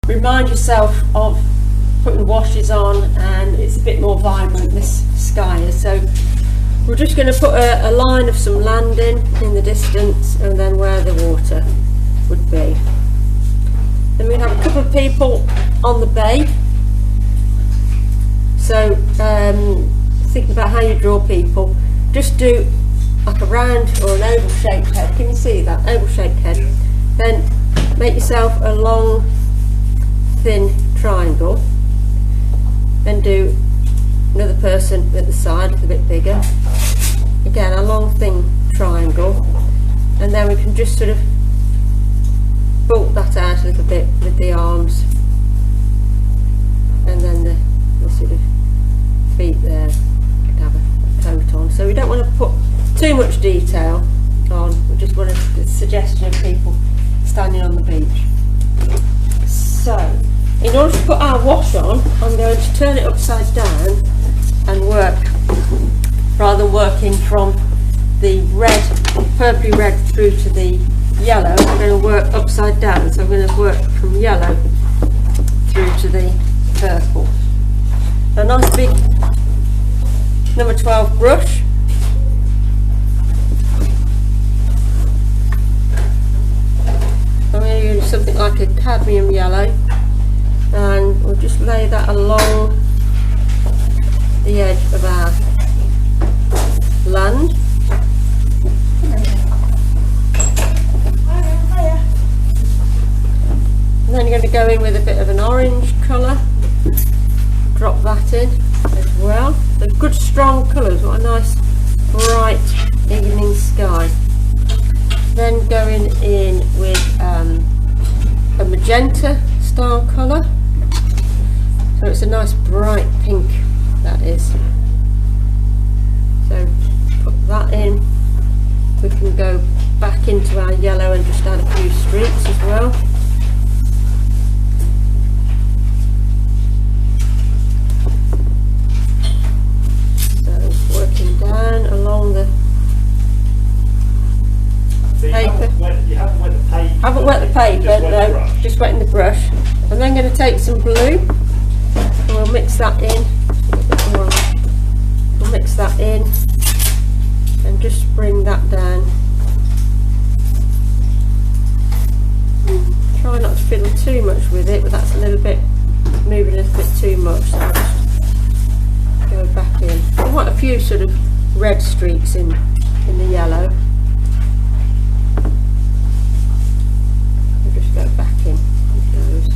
remind yourself of putting washes on, and it's a bit more vibrant, this sky is. So we're just going to put a line of some land in the distance, and then where the water would be. Then we have a couple of people on the bay. So think about how you draw people. Just do like a round or an oval shaped head. Can you see that? Oval shaped head. Then make yourself a long thin triangle. Then do another person at the side, a little bit bigger. Again, a long thin triangle. And then we can just sort of bulk that out a little bit with the arms. And then the sort of feet there. Could have a coat on. So we don't want to put too much detail on. We just want a suggestion of people standing on the beach. So, in order to put our wash on, I'm going to turn it upside down and work, rather than working from the red, purpley red through to the yellow. I'm going to work upside down, so I'm going to work from yellow through to the purple. A nice big number 12 brush. I'm going to use something like a cadmium yellow, and we'll just lay that along the edge of our land. And then you're going to go in with a bit of an orange colour, drop that in as well. So good strong colours, what a nice bright evening sky. Then going in with a magenta style colour, so it's a nice bright pink, that is. So put that in. We can go back into our yellow and just add a few streaks as well. So working down along the paper. You haven't wet the paper? Haven't wet the paper, no, just wetting the brush. I'm then going to take some blue and we'll mix that in. We'll mix that in and just bring that down. Try not to fiddle too much with it, but that's a little bit, moving a little bit too much, so I'll just go back in. I want a few sort of red streaks in the yellow. Go back in with those.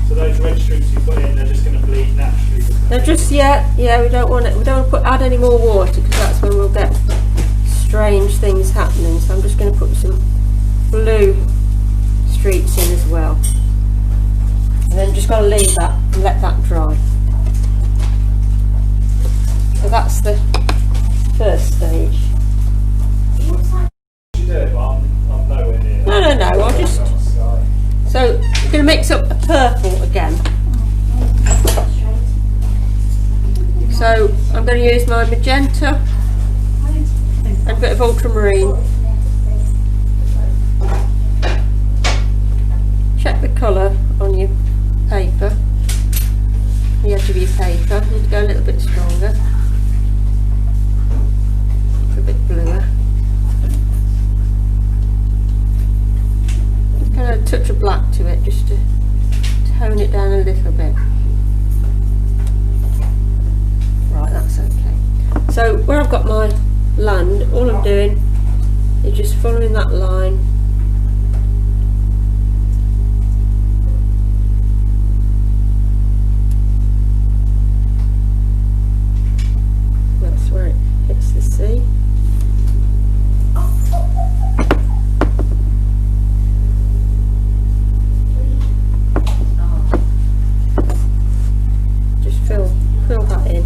So those red streaks you put in, they're just going to bleed naturally? They're just, yeah, we don't want to add any more water, because that's when we'll get strange things happening. So I'm just going to put some blue streaks in as well. And then just got to leave that and let that dry. So that's the first stage. No, I'll just... So we're going to mix up a purple again. So I'm going to use my magenta and a bit of ultramarine. Check the colour on your paper, the edge of your paper. You need to go a little bit stronger, a bit bluer. A touch of black to it, just to tone it down a little bit. Right, that's okay. So where I've got my land, all I'm doing is just following that line. That's where it hits the sea. Fill that in.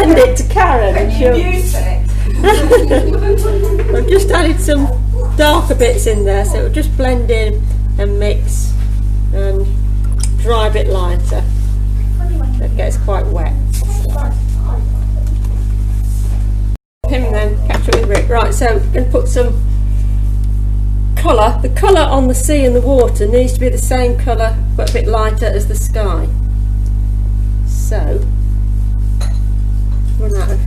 send it to Karen and she'll... Music. I've just added some darker bits in there so it'll just blend in and mix and dry a bit lighter. It gets quite wet. Him then, catch up with Rick. Right, so I'm going to put some colour. The colour on the sea and the water needs to be the same colour but a bit lighter as the sky. So, run out of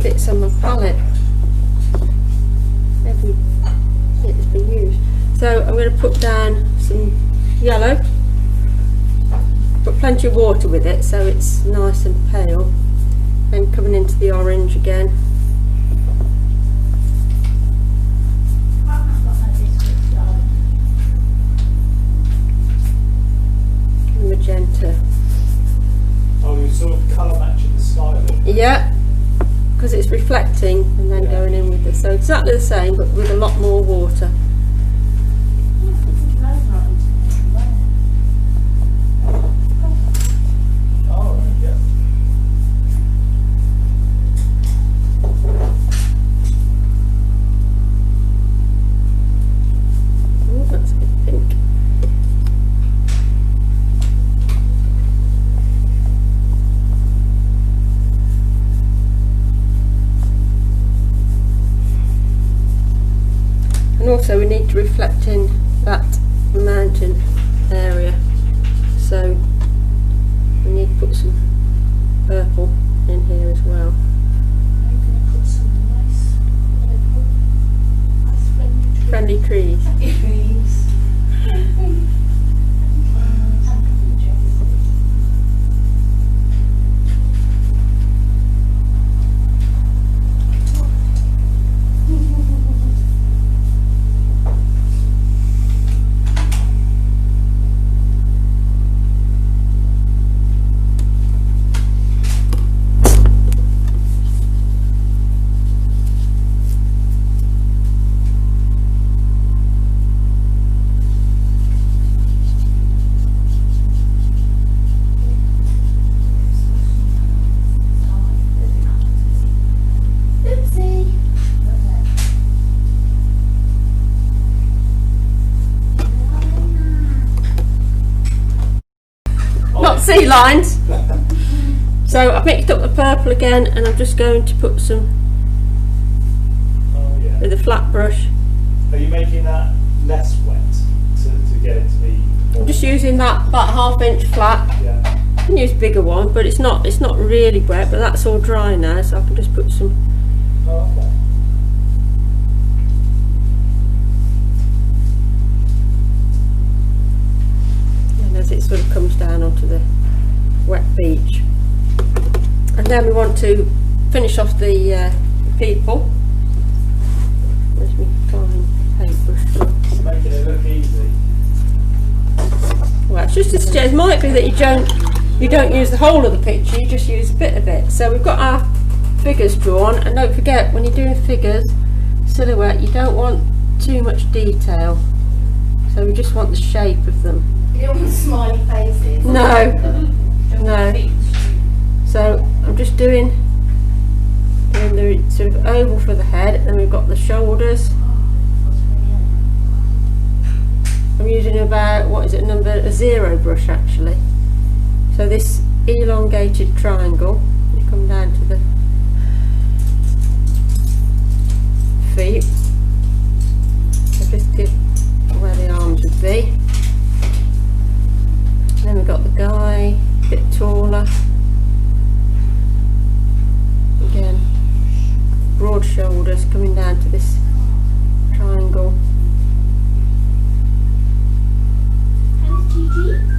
bits on my palette. Every bit has been used. So I'm going to put down some yellow. Put plenty of water with it so it's nice and pale. Then coming into the orange again. Magenta. Oh, you're sort of colour matching the sky a bit. Yeah, because it's reflecting and then going in with this. So exactly the same but with a lot more water. Oh, right, yeah. Oh, that's a bit pink. And also we need to reflect in that mountain area, so we need to put some purple in here as well. Friendly trees. Sea lines. So I've mixed up the purple again and I'm just going to put some with a flat brush. Are you making that less wet to get it to be more? I'm just using that about 1/2 inch flat. Yeah. I can use a bigger one but it's not really wet, but that's all dry now so I can just put some. Oh, okay. And as it sort of comes down onto the wet beach. And then we want to finish off the people. Where's my fine paintbrush? It's making it look easy. Well, it's just a suggest. It might be that you don't use the whole of the picture, you just use a bit of it. So we've got our figures drawn, and don't forget when you're doing figures, silhouette, you don't want too much detail. So we just want the shape of them. You don't want smiley faces. No. No. So I'm just doing the sort of oval for the head, and then we've got the shoulders. I'm using about, what is it, a 0 brush actually. So this elongated triangle, you come down to the feet. So just give where the arms would be. And then we've got the guy, a bit taller. Again, broad shoulders coming down to this triangle. And Gigi?